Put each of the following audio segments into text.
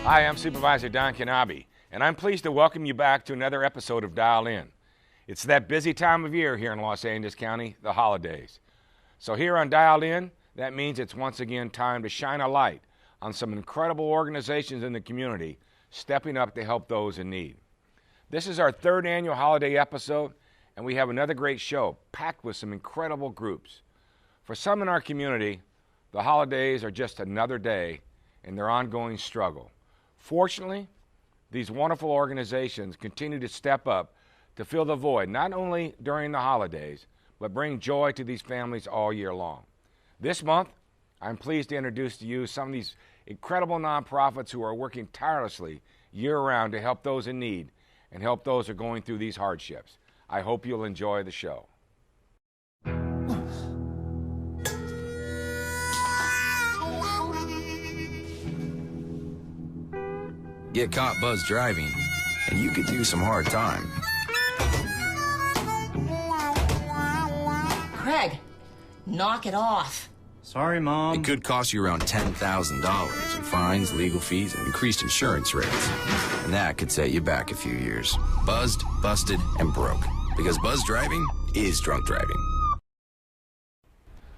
Hi, I'm Supervisor Don Knabe, and I'm pleased to welcome you back to another episode of Dial In. It's that busy time of year here in Los Angeles County, the holidays. So here on Dial In, that means it's once again time to shine a light on some incredible organizations in the community stepping up to help those in need. This is our third annual holiday episode, and we have another great show packed with some incredible groups. For some in our community, the holidays are just another day in their ongoing struggle. Fortunately, these wonderful organizations continue to step up to fill the void, not only during the holidays, but bring joy to these families all year long. This month, I'm pleased to introduce to you some of these incredible nonprofits who are working tirelessly year-round to help those in need and help those who are going through these hardships. I hope you'll enjoy the show. Get caught buzzed driving, and you could do some hard time. Craig, knock it off. Sorry, Mom. It could cost you around $10,000 in fines, legal fees, and increased insurance rates. And that could set you back a few years. Buzzed, busted, and broke. Because buzz driving is drunk driving.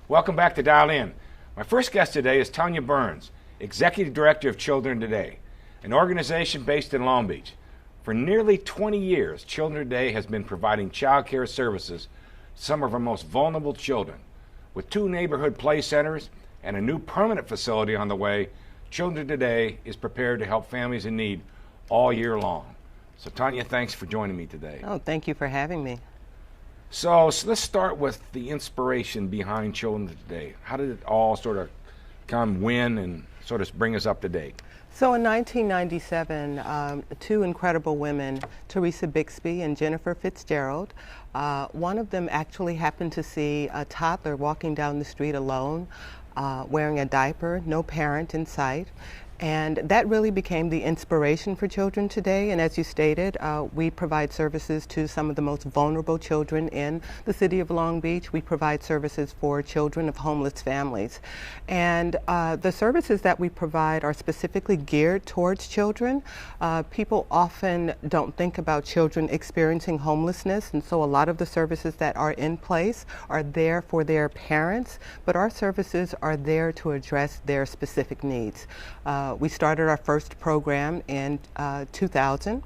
Welcome back to Dial In. My first guest today is Tanya Burns, Executive Director of Children Today, an organization based in Long Beach. For nearly 20 years, Children Today has been providing child care services to some of our most vulnerable children. With 2 neighborhood play centers and a new permanent facility on the way, Children Today is prepared to help families in need all year long. So Tanya, thanks for joining me today. Oh, thank you for having me. So let's start with the inspiration behind Children Today. How did it all sort of come when and sort of bring us up to date? So in 1997, 2 incredible women, Teresa Bixby and Jennifer Fitzgerald, one of them actually happened to see a toddler walking down the street alone, wearing a diaper, no parent in sight. And that really became the inspiration for Children Today. And as you stated, we provide services to some of the most vulnerable children in the city of Long Beach. We provide services for children of homeless families. And the services that we provide are specifically geared towards children. People often don't think about children experiencing homelessness, and so a lot of the services that are in place are there for their parents, but our services are there to address their specific needs. We started our first program in 2000,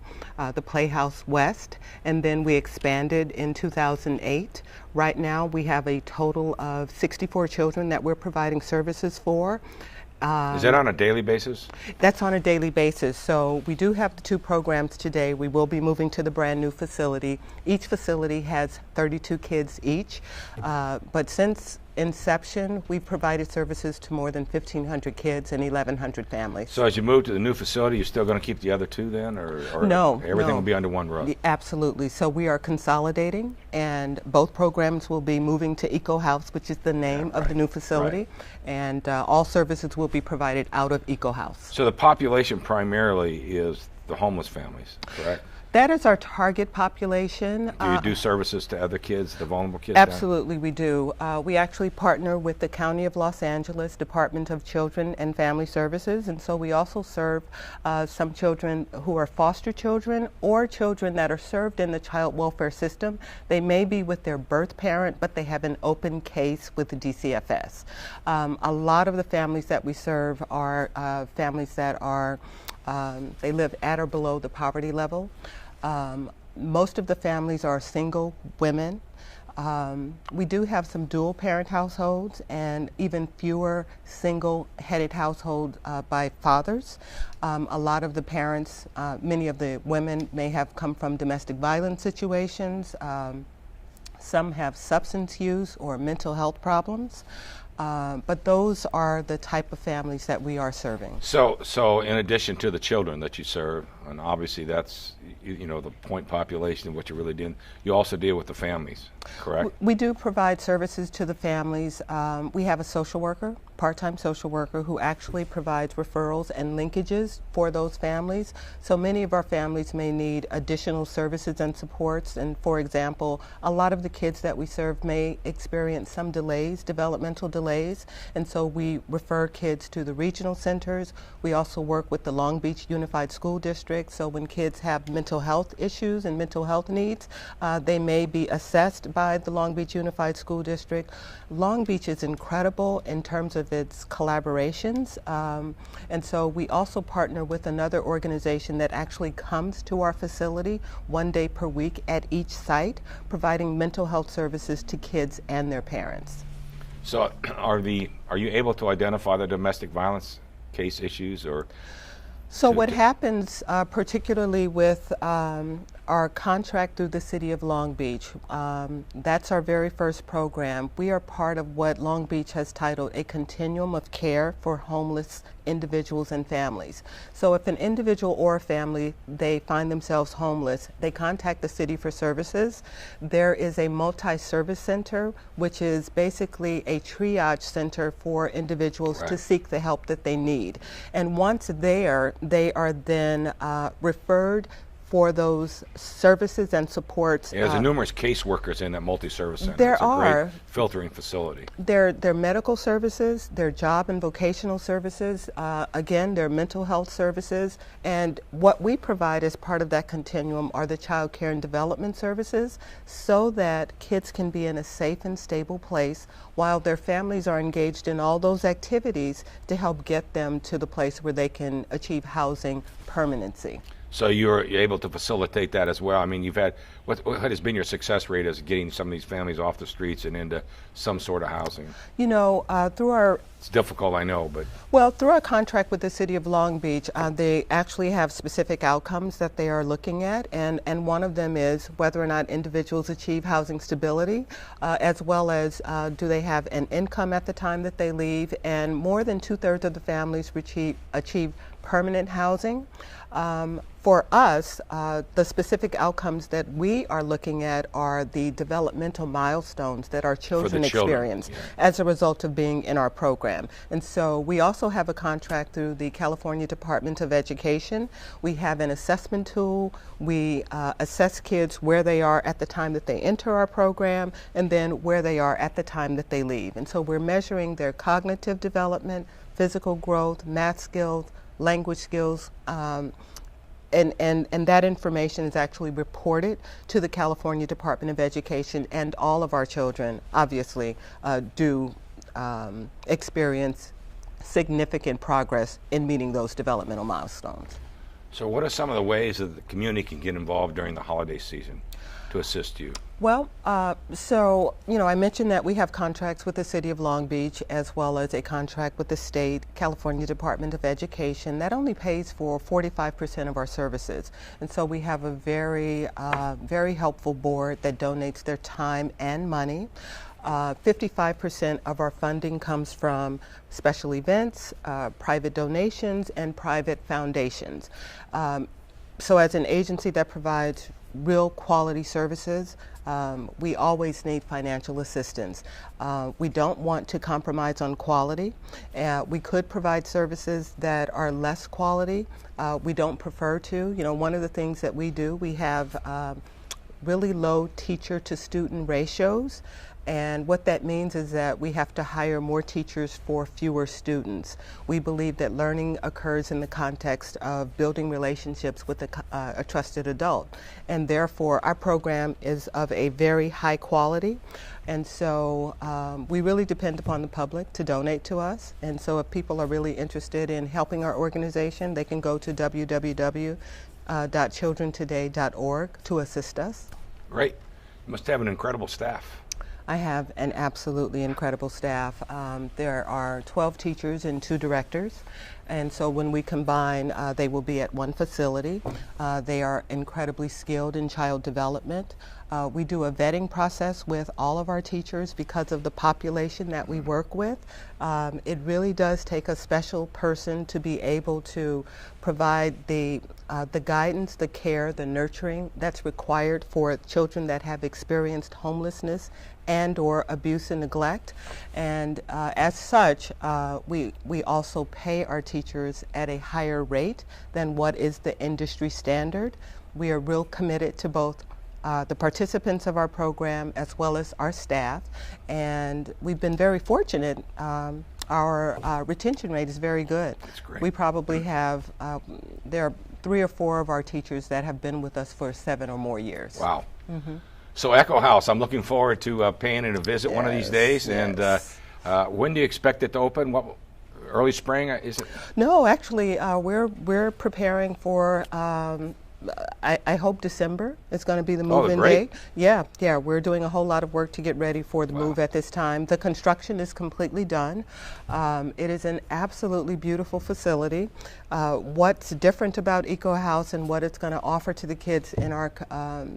the Playhouse West, and then we expanded in 2008. Right now we have a total of 64 children that we're providing services for. Is that on a daily basis? That's on a daily basis. So we do have the 2 programs today. We will be moving to the brand new facility. Each facility has 32 kids each, but since inception, we've provided services to more than 1,500 kids and 1,100 families. So as you move to the new facility, you're still going to keep the other 2 then, or no, everything no. will be under one roof? Absolutely. So we are consolidating, and both programs will be moving to Eco House, which is the name of the new facility, and all services will be provided out of Eco House. So the population primarily is the homeless families, correct? That is our target population. Do you do services to other kids, the vulnerable kids? Absolutely, we do. We actually partner with the County of Los Angeles Department of Children and Family Services, and so we also serve some children who are foster children or children that are served in the child welfare system. They may be with their birth parent, but they have an open case with the DCFS. A lot of the families that we serve are families that are they live at or below the poverty level. Most of the families are single women. We do have some dual parent households and even fewer single-headed households by fathers. A lot of the parents, many of the women may have come from domestic violence situations. Some have substance use or mental health problems. But those are the type of families that we are serving. So in addition to the children that you serve, and obviously that's the point population of what you're really doing, you also deal with the families, correct? We do provide services to the families. We have a social worker, part-time social worker, who actually provides referrals and linkages for those families. So many of our families may need additional services and supports, and for example, a lot of the kids that we serve may experience some delays, developmental delays, AAAs, and so we refer kids to the regional centers. We also work with the Long Beach Unified School District, so when kids have mental health issues and mental health needs, they may be assessed by the Long Beach Unified School District. Long Beach is incredible in terms of its collaborations, and so we also partner with another organization that actually comes to our facility 1 day per week at each site, providing mental health services to kids and their parents. So are you able to identify the domestic violence case issues, or? So what happens, particularly with our contract through the City of Long Beach, that's our very first program. We are part of what Long Beach has titled a continuum of care for homeless individuals and families. So if an individual or a family, they find themselves homeless, they contact the city for services. There is a multi-service center, which is basically a triage center for individuals to seek the help that they need. And once there, they are then referred for those services and supports. Yeah, there's numerous caseworkers in that multi-service center. There it's a are. Great filtering facility. They're medical services, they're job and vocational services, again, they're mental health services, and what we provide as part of that continuum are the child care and development services, so that kids can be in a safe and stable place while their families are engaged in all those activities to help get them to the place where they can achieve housing permanency. So you're able to facilitate that as well. I mean, you've had, what has been your success rate as getting some of these families off the streets and into some sort of housing? You know, through our... It's difficult, I know, but... Well, through our contract with the City of Long Beach, they actually have specific outcomes that they are looking at, and one of them is whether or not individuals achieve housing stability, as well as do they have an income at the time that they leave, and more than 2/3 of the families achieve permanent housing. For us, the specific outcomes that we are looking at are the developmental milestones that our children experience as a result of being in our program. And so we also have a contract through the California Department of Education. We have an assessment tool. We assess kids where they are at the time that they enter our program, and then where they are at the time that they leave. And so we're measuring their cognitive development, physical growth, math skills, language skills, and that information is actually reported to the California Department of Education, and all of our children obviously do experience significant progress in meeting those developmental milestones. So what are some of the ways that the community can get involved during the holiday season to assist you? Well, so, you know, I mentioned that we have contracts with the City of Long Beach, as well as a contract with the state California Department of Education. That only pays for 45% of our services. And so we have a very, very helpful board that donates their time and money. 55% of our funding comes from special events, private donations, and private foundations. So as an agency that provides real quality services, we always need financial assistance. We don't want to compromise on quality. We could provide services that are less quality. We don't prefer to. You know, one of the things that we do, we have really low teacher to student ratios. And what that means is that we have to hire more teachers for fewer students. We believe that learning occurs in the context of building relationships with a trusted adult. And therefore, our program is of a very high quality. And so we really depend upon the public to donate to us. And so if people are really interested in helping our organization, they can go to www.childrentoday.org to assist us. Great. You must have an incredible staff. I have an absolutely incredible staff. There are 12 teachers and 2 directors, and so when we combine, they will be at one facility. They are incredibly skilled in child development. We do a vetting process with all of our teachers because of the population that we work with. It really does take a special person to be able to provide the guidance, the care, the nurturing that's required for children that have experienced homelessness and or abuse and neglect. And as such, we also pay our teachers at a higher rate than what is the industry standard. We are real committed to both the participants of our program as well as our staff, and we've been very fortunate. Our retention rate is very good. That's great. We probably have, there are 3 or 4 of our teachers that have been with us for 7 or more years. Wow. So Echo House, I'm looking forward to paying it a visit one of these days. Yes. And when do you expect it to open? What, early spring, is it? No, actually, we're preparing for. I hope December is going to be the move-in great. date. Yeah, we're doing a whole lot of work to get ready for the move at this time. The construction is completely done. It is an absolutely beautiful facility. What's different about Eco House and what it's going to offer to the kids in our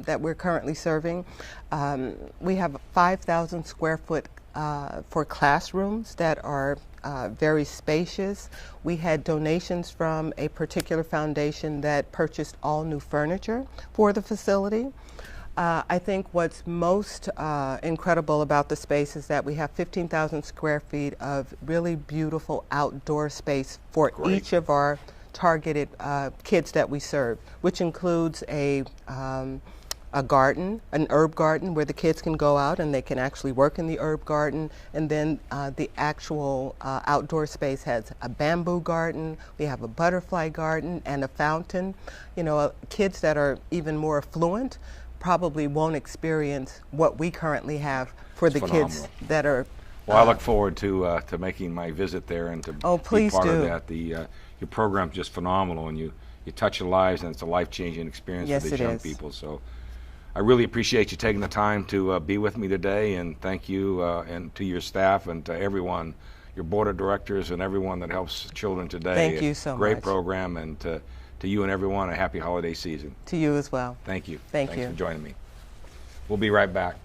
that we're currently serving, we have 5,000 square foot for classrooms that are very spacious. We had donations from a particular foundation that purchased all new furniture for the facility. I think what's most incredible about the space is that we have 15,000 square feet of really beautiful outdoor space for each of our targeted kids that we serve, which includes a garden, an herb garden where the kids can go out and they can actually work in the herb garden. And then the actual outdoor space has a bamboo garden, we have a butterfly garden and a fountain. You know, kids that are even more affluent probably won't experience what we currently have for the kids that are. Well, I look forward to making my visit there and to be part of that. Your program's just phenomenal, and you touch the lives, and it's a life-changing experience for these young people. So I really appreciate you taking the time to be with me today, and thank you and to your staff and to everyone, your board of directors and everyone that helps children today. Thank you so much. Great program, and to you and everyone, a happy holiday season. To you as well. Thank you. Thanks for joining me. We'll be right back.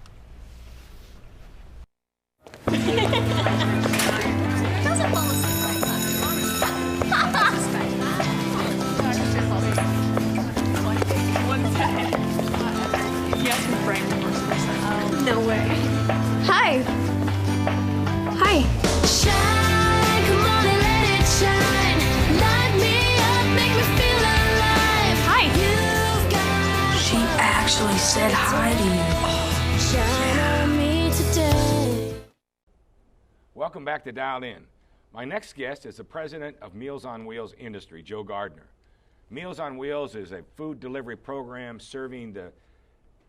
No way. Hi. Hi. Shine, come on and let it shine. Light me up, make me feel alive. Hi. She actually said hi to you. Shine on me today. Welcome back to Dialed In. My next guest is the president of Meals on Wheels Industry, Joe Gardner. Meals on Wheels is a food delivery program serving the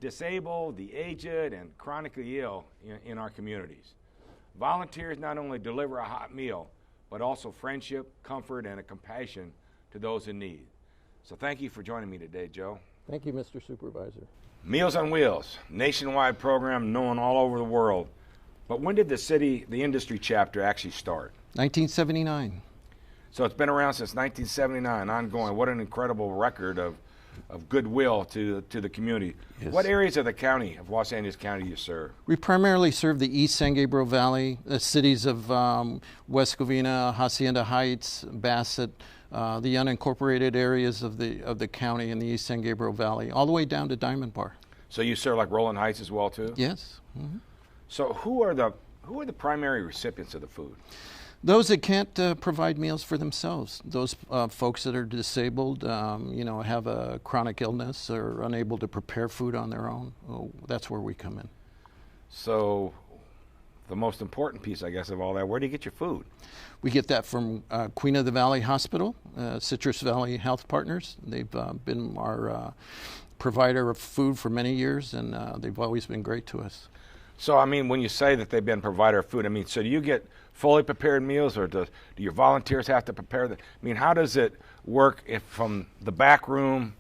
disabled, the aged, and chronically ill in our communities. Volunteers not only deliver a hot meal, but also friendship, comfort, and a compassion to those in need. So thank you for joining me today, Joe. Thank you, Mr. Supervisor. Meals on Wheels, nationwide program known all over the world. But when did the industry chapter actually start? 1979. So it's been around since 1979, ongoing. What an incredible record of goodwill to the community. Yes. What areas of the county, of Los Angeles County, do you serve? We primarily serve the East San Gabriel Valley, the cities of West Covina, Hacienda Heights, Bassett, the unincorporated areas of the county in the East San Gabriel Valley, all the way down to Diamond Bar. So you serve like Rolling Heights as well, too? Yes. Mm-hmm. So who are the primary recipients of the food? Those that can't provide meals for themselves, those folks that are disabled, have a chronic illness or unable to prepare food on their own, that's where we come in. So the most important piece, I guess, of all that, where do you get your food? We get that from Queen of the Valley Hospital, Citrus Valley Health Partners. They've been our provider of food for many years, and they've always been great to us. So, I mean, when you say that they've been a provider of food, I mean, so do you get fully prepared meals, or do your volunteers have to prepare them? I mean, how does it work from the back room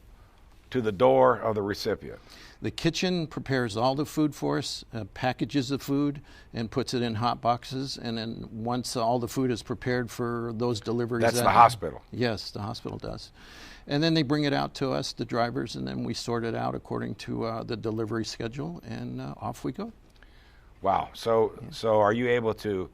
to the door of the recipient? The kitchen prepares all the food for us, packages the food, and puts it in hot boxes. And then once all the food is prepared for those deliveries, that's the hospital. Yes, the hospital does. And then they bring it out to us, the drivers, and then we sort it out according to the delivery schedule, and off we go. Wow. So are you able to,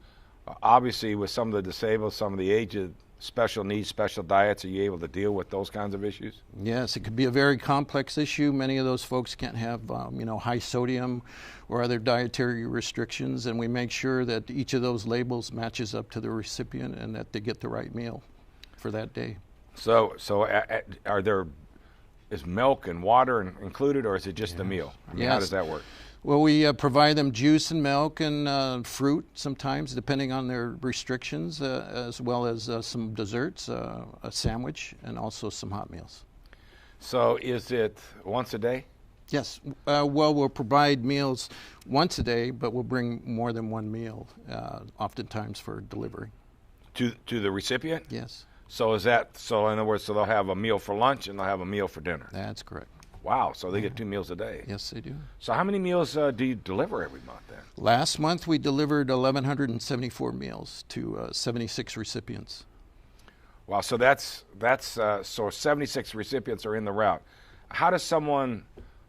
obviously with some of the disabled, some of the aged, special needs, special diets, are you able to deal with those kinds of issues? Yes, it could be a very complex issue. Many of those folks can't have, high sodium or other dietary restrictions, and we make sure that each of those labels matches up to the recipient and that they get the right meal for that day. So is milk and water included, or is it just the meal? I mean, how does that work? Well, we provide them juice and milk and fruit sometimes, depending on their restrictions, as well as some desserts, a sandwich, and also some hot meals. So is it once a day? Yes. Well, we'll provide meals once a day, but we'll bring more than one meal, oftentimes for delivery. To the recipient? Yes. So in other words, so they'll have a meal for lunch and they'll have a meal for dinner? That's correct. Wow, so they get 2 meals a day. Yes, they do. So how many meals do you deliver every month then? Last month we delivered 1,174 meals to 76 recipients. Wow, so so 76 recipients are in the route. How does someone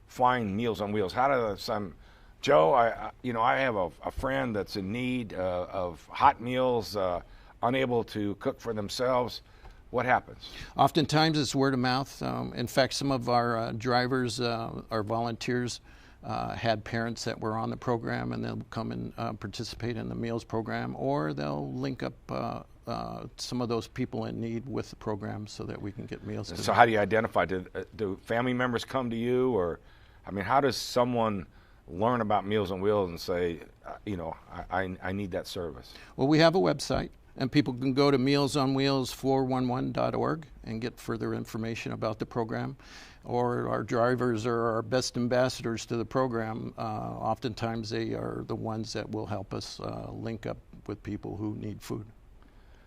find Meals on Wheels? How does Joe, I have a friend that's in need of hot meals, unable to cook for themselves. What happens? Oftentimes it's word of mouth. In fact, some of our drivers, our volunteers, had parents that were on the program, and they'll come and participate in the meals program, or they'll link up some of those people in need with the program so that we can get meals to So them. how do you identify? Do family members come to you, or, I mean, how does someone learn about Meals on Wheels and say, I need that service? Well, we have a website, and people can go to mealsonwheels411.org and get further information about the program. Or our drivers are our best ambassadors to the program. Oftentimes they are the ones that will help us link up with people who need food.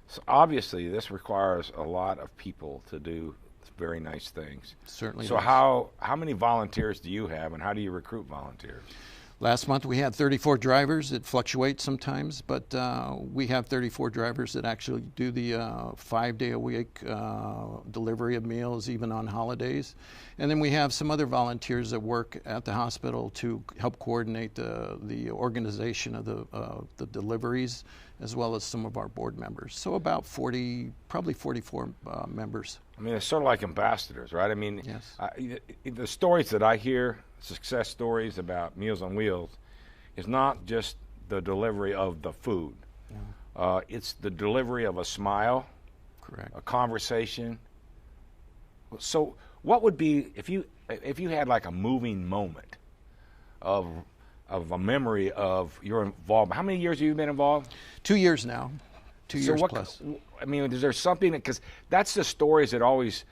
So obviously this requires a lot of people to do very nice things. Certainly So does. how many volunteers do you have, and how do you recruit volunteers? Last month we had 34 drivers. It fluctuates sometimes, but we have 34 drivers that actually do the 5-day-a-week delivery of meals, even on holidays. And then we have some other volunteers that work at the hospital to help coordinate the organization of the deliveries, as well as some of our board members. So about 40, probably 44 members. I mean, it's sort of like ambassadors, right? I mean, Yes. The stories that I hear, success stories about Meals on Wheels, is not just the delivery of the food. It's the delivery of a smile, Correct. a conversation. So what would be, if you had like a moving moment of a memory of your involvement? How many years have you been involved? 2 years now. 2 years plus. I mean, is there something, because that's the stories that always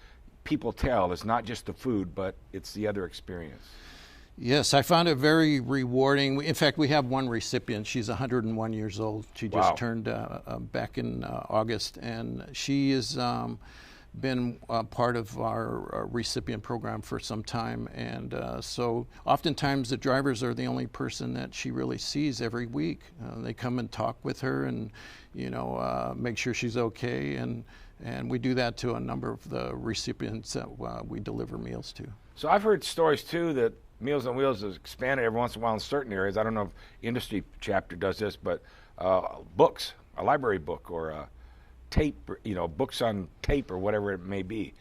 people tell. It's not just the food, but it's the other experience. Yes, I found it very rewarding. In fact, we have one recipient. She's 101 years old. She just Wow. turned back in August, and she has been part of our recipient program for some time. And so oftentimes the drivers are the only person that she really sees every week. They come and talk with her and, make sure she's okay. And we do that to a number of the recipients that we deliver meals to. So I've heard stories too that Meals on Wheels has expanded every once in a while in certain areas. I don't know if industry chapter does this, but books, a library book or a tape, books on tape or whatever it may be.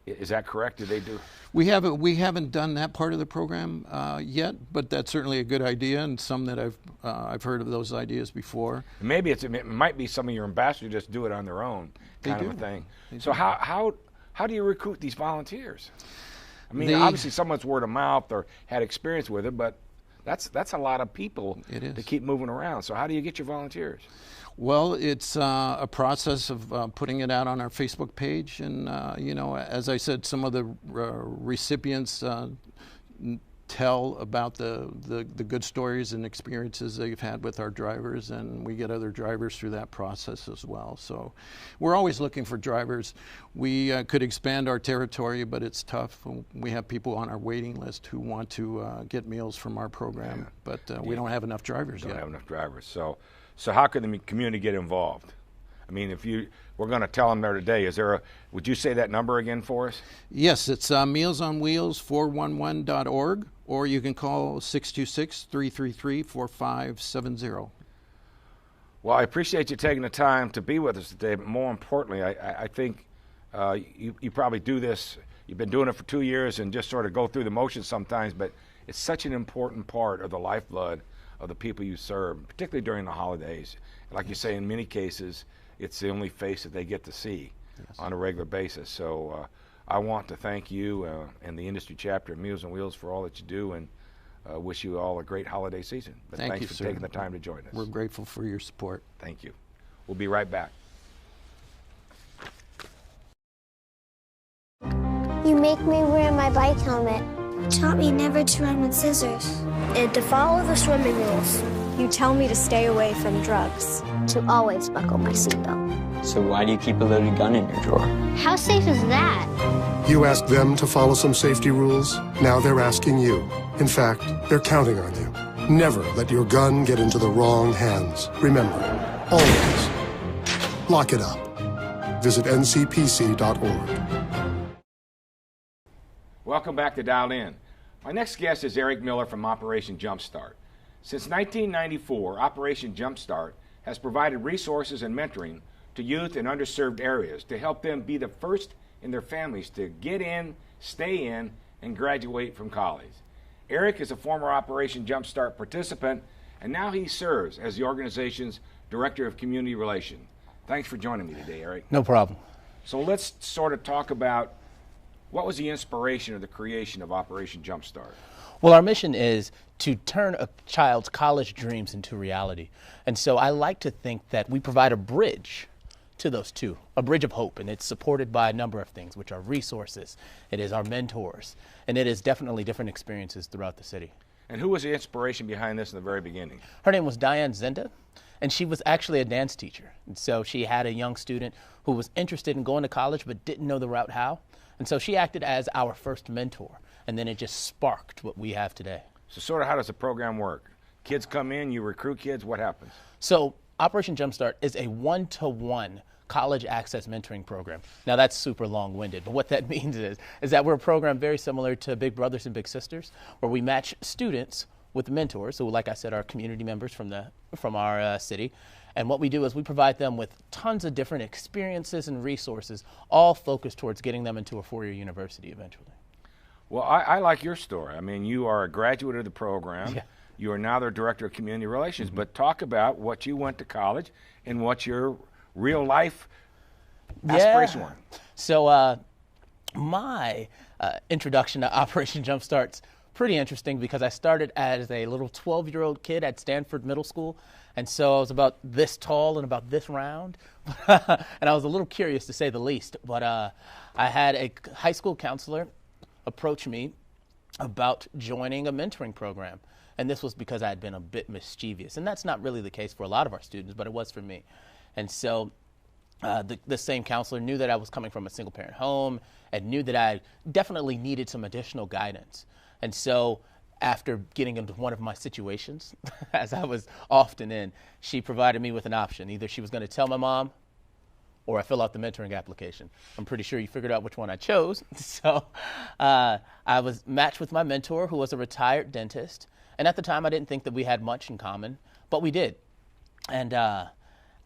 Is that correct? Do they do? We haven't done that part of the program yet, but that's certainly a good idea, and some that I've heard of those ideas before. Maybe it might be some of your ambassadors just do it on their own, kind of a thing. So how do you recruit these volunteers? I mean, obviously someone's word of mouth or had experience with it, but that's a lot of people to keep moving around. So how do you get your volunteers? Well, it's a process of putting it out on our Facebook page, and as I said, some of the recipients tell about the good stories and experiences they've had with our drivers, and we get other drivers through that process as well. So we're always looking for drivers. We could expand our territory, but it's tough. We have people on our waiting list who want to get meals from our program, but we don't have enough drivers yet. Don't have enough drivers. So how can the community get involved? I mean, we're going to tell them there today. Would you say that number again for us? Yes, it's mealsonwheels411.org, or you can call 626-333-4570. Well, I appreciate you taking the time to be with us today, but more importantly, I think you probably do this. You've been doing it for 2 years and just sort of go through the motions sometimes, but it's such an important part of the lifeblood of the people you serve, particularly during the holidays. Like you say, in many cases, it's the only face that they get to see on a regular basis. So I want to thank you and the industry chapter of Meals on Wheels for all that you do, and wish you all a great holiday season. But Thank thanks you, for sir. taking the time to join us. We're grateful for your support. Thank you. We'll be right back. You make me wear my bike helmet. Taught me never to run with scissors. And to follow the swimming rules. You tell me to stay away from drugs. To always buckle my seatbelt. So why do you keep a loaded gun in your drawer? How safe is that? You asked them to follow some safety rules. Now they're asking you. In fact, they're counting on you. Never let your gun get into the wrong hands. Remember, always lock it up. Visit ncpc.org. Welcome back to Dial In. My next guest is Eric Miller from Operation Jumpstart. Since 1994, Operation Jumpstart has provided resources and mentoring to youth in underserved areas to help them be the first in their families to get in, stay in, and graduate from college. Eric is a former Operation Jumpstart participant, and now he serves as the organization's Director of Community Relations. Thanks for joining me today, Eric. No problem. So let's sort of talk about what was the inspiration of the creation of Operation Jumpstart? Well, our mission is to turn a child's college dreams into reality. And so I like to think that we provide a bridge to those two, a bridge of hope, and it's supported by a number of things, which are resources, it is our mentors, and it is definitely different experiences throughout the city. And who was the inspiration behind this in the very beginning? Her name was Diane Zenda, and she was actually a dance teacher. And so she had a young student who was interested in going to college but didn't know the route how. And so she acted as our first mentor, and then it just sparked what we have today. So sort of how does the program work? Kids come in, you recruit kids, what happens? So Operation Jumpstart is a one-to-one college access mentoring program. Now that's super long-winded, but what that means is that we're a program very similar to Big Brothers and Big Sisters, where we match students with mentors, who, like I said, are community members from our city. And what we do is we provide them with tons of different experiences and resources, all focused towards getting them into a four-year university eventually. Well, I like your story. I mean, you are a graduate of the program. Yeah. You are now the Director of Community Relations. But talk about what you went to college and what your real life aspiration were. So my introduction to Operation Jumpstart's pretty interesting because I started as a little 12-year-old kid at Stanford Middle School. And so I was about this tall and about this round. And I was a little curious, to say the least. But I had a high school counselor approach me about joining a mentoring program. And this was because I had been a bit mischievous. And that's not really the case for a lot of our students, but it was for me. And so the same counselor knew that I was coming from a single-parent home and knew that I definitely needed some additional guidance. And so after getting into one of my situations, as I was often in, she provided me with an option. Either she was going to tell my mom or I fill out the mentoring application. I'm pretty sure you figured out which one I chose. So I was matched with my mentor, who was a retired dentist. And at the time, I didn't think that we had much in common, but we did. And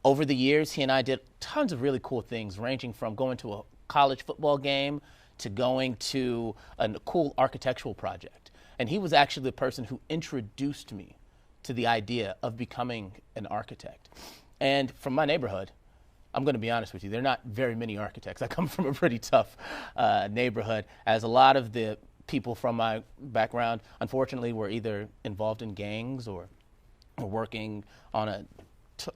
over the years, he and I did tons of really cool things, ranging from going to a college football game to going to a cool architectural project. And he was actually the person who introduced me to the idea of becoming an architect. And from my neighborhood, I'm going to be honest with you, there are not very many architects. I come from a pretty tough neighborhood, as a lot of the people from my background, unfortunately, were either involved in gangs or working on a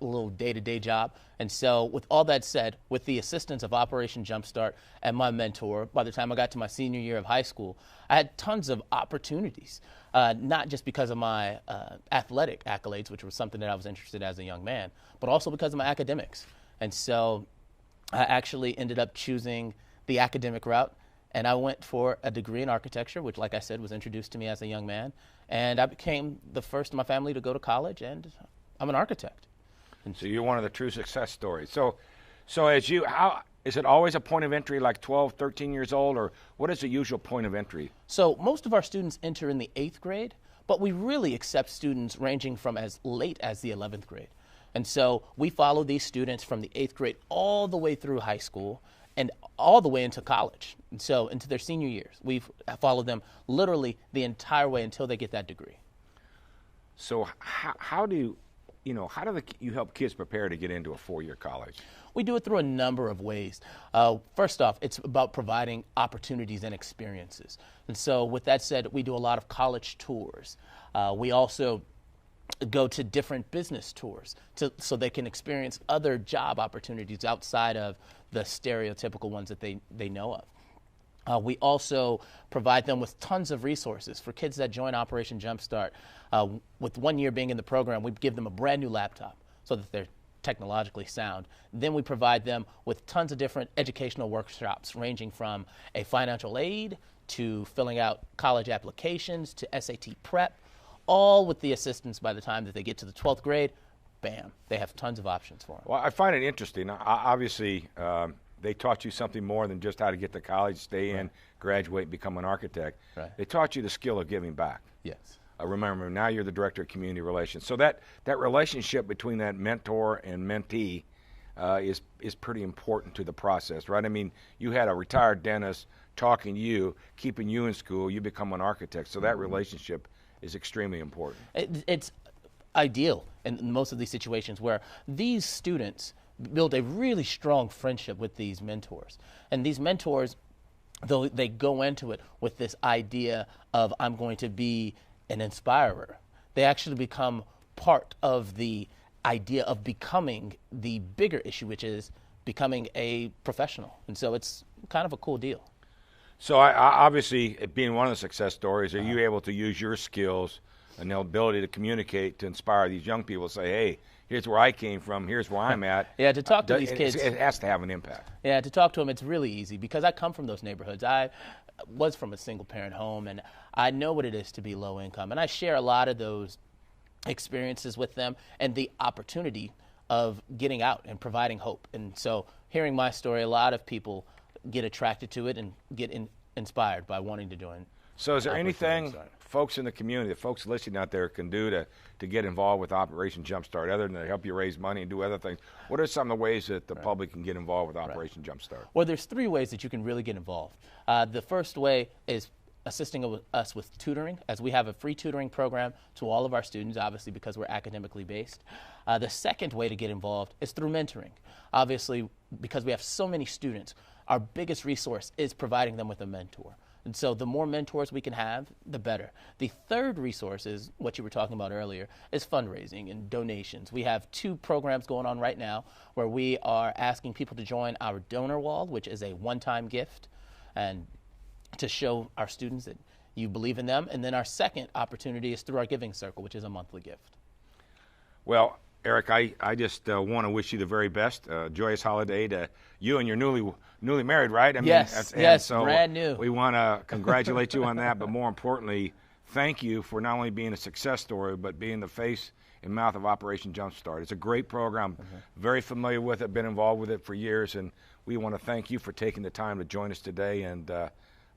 little day-to-day job. And so with all that said, with the assistance of Operation Jumpstart and my mentor, by the time I got to my senior year of high school, I had tons of opportunities, not just because of my athletic accolades, which was something that I was interested in as a young man, but also because of my academics. And so I actually ended up choosing the academic route, and I went for a degree in architecture, which, like I said, was introduced to me as a young man. And I became the first in my family to go to college, and I'm an architect. And so you're one of the true success stories. So as you, how is it always a point of entry like 12, 13 years old, or what is the usual point of entry? So most of our students enter in the 8th grade, but we really accept students ranging from as late as the 11th grade. And so we follow these students from the 8th grade all the way through high school and all the way into college. And so into their senior years. We've followed them literally the entire way until they get that degree. So how do you help kids prepare to get into a 4-year college? we do it through a number of ways. First off, it's about providing opportunities and experiences. And so with that said, we do a lot of college tours. We also go to different business tours so they can experience other job opportunities outside of the stereotypical ones that they know of. We also provide them with tons of resources. For kids that join Operation Jumpstart, with 1 year being in the program, we give them a brand new laptop so that they're technologically sound. Then we provide them with tons of different educational workshops ranging from a financial aid to filling out college applications to SAT prep, all with the assistance by the time that they get to the 12th grade. Bam, they have tons of options for them. Well, I find it interesting. Obviously, they taught you something more than just how to get to college, stay in, graduate, become an architect. Right. They taught you the skill of giving back. Yes. Remember, now you're the director of community relations. So that relationship between that mentor and mentee is pretty important to the process, right? I mean, you had a retired dentist talking to you, keeping you in school, you become an architect. So that relationship is extremely important. It's ideal in most of these situations where these students build a really strong friendship with these mentors. And these mentors, though they go into it with this idea of I'm going to be an inspirer, they actually become part of the idea of becoming the bigger issue, which is becoming a professional. And so it's kind of a cool deal. So I obviously, it being one of the success stories, are you able to use your skills and the ability to communicate to inspire these young people to say, hey, here's where I came from, here's where I'm at? Yeah, to talk to these kids. It has to have an impact. Yeah, to talk to them, it's really easy because I come from those neighborhoods. I was from a single-parent home, and I know what it is to be low income. And I share a lot of those experiences with them and the opportunity of getting out and providing hope. And so hearing my story, a lot of people get attracted to it and get inspired by wanting to join. So is there anything folks in the community, the folks listening out there can do to get involved with Operation Jumpstart other than to help you raise money and do other things? What are some of the ways that the public can get involved with Operation Jumpstart? Well, there's 3 ways that you can really get involved. The first way is assisting us with tutoring, as we have a free tutoring program to all of our students, obviously because we're academically based. The second way to get involved is through mentoring. Obviously, because we have so many students, our biggest resource is providing them with a mentor. And so the more mentors we can have, the better. The third resource is what you were talking about earlier, is fundraising and donations. We have 2 programs going on right now where we are asking people to join our donor wall, which is a one-time gift, and to show our students that you believe in them. And then our second opportunity is through our giving circle, which is a monthly gift. Well, Eric, I just want to wish you the very best. Joyous holiday to you and your newly married, right? I mean, yes, so brand new. We want to congratulate you on that, but more importantly, thank you for not only being a success story, but being the face and mouth of Operation Jumpstart. It's a great program. Very familiar with it, been involved with it for years, and we want to thank you for taking the time to join us today, and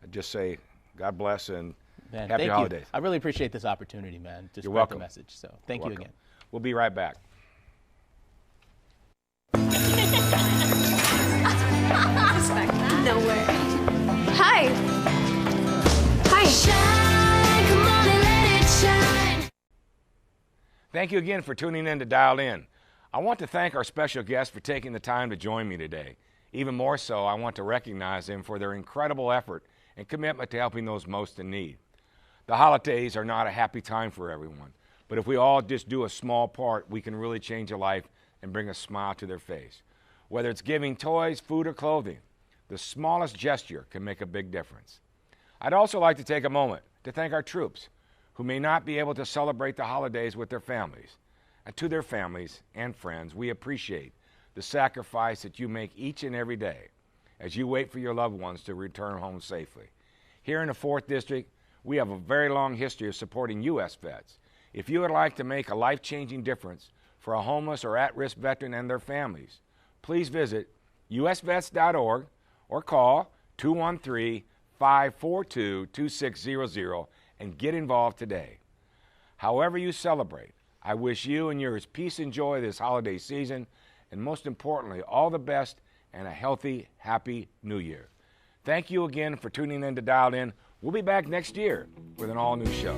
just say God bless and happy holidays. I really appreciate this opportunity, man, to spread the message. So thank you again. We'll be right back. No way. Hi. Hi. Shine, come on and let it shine. Thank you again for tuning in to Dialed In. I want to thank our special guests for taking the time to join me today. Even more so, I want to recognize them for their incredible effort and commitment to helping those most in need. The holidays are not a happy time for everyone, but if we all just do a small part, we can really change a life and bring a smile to their face. Whether it's giving toys, food, or clothing, the smallest gesture can make a big difference. I'd also like to take a moment to thank our troops who may not be able to celebrate the holidays with their families. And to their families and friends, we appreciate the sacrifice that you make each and every day as you wait for your loved ones to return home safely. Here in the 4th District, we have a very long history of supporting U.S. vets. If you would like to make a life-changing difference for a homeless or at-risk veteran and their families, please visit usvets.org or call 213-542-2600 and get involved today. However you celebrate, I wish you and yours peace and joy this holiday season, and most importantly, all the best and a healthy, happy New Year. Thank you again for tuning in to Dialed In. We'll be back next year with an all-new show.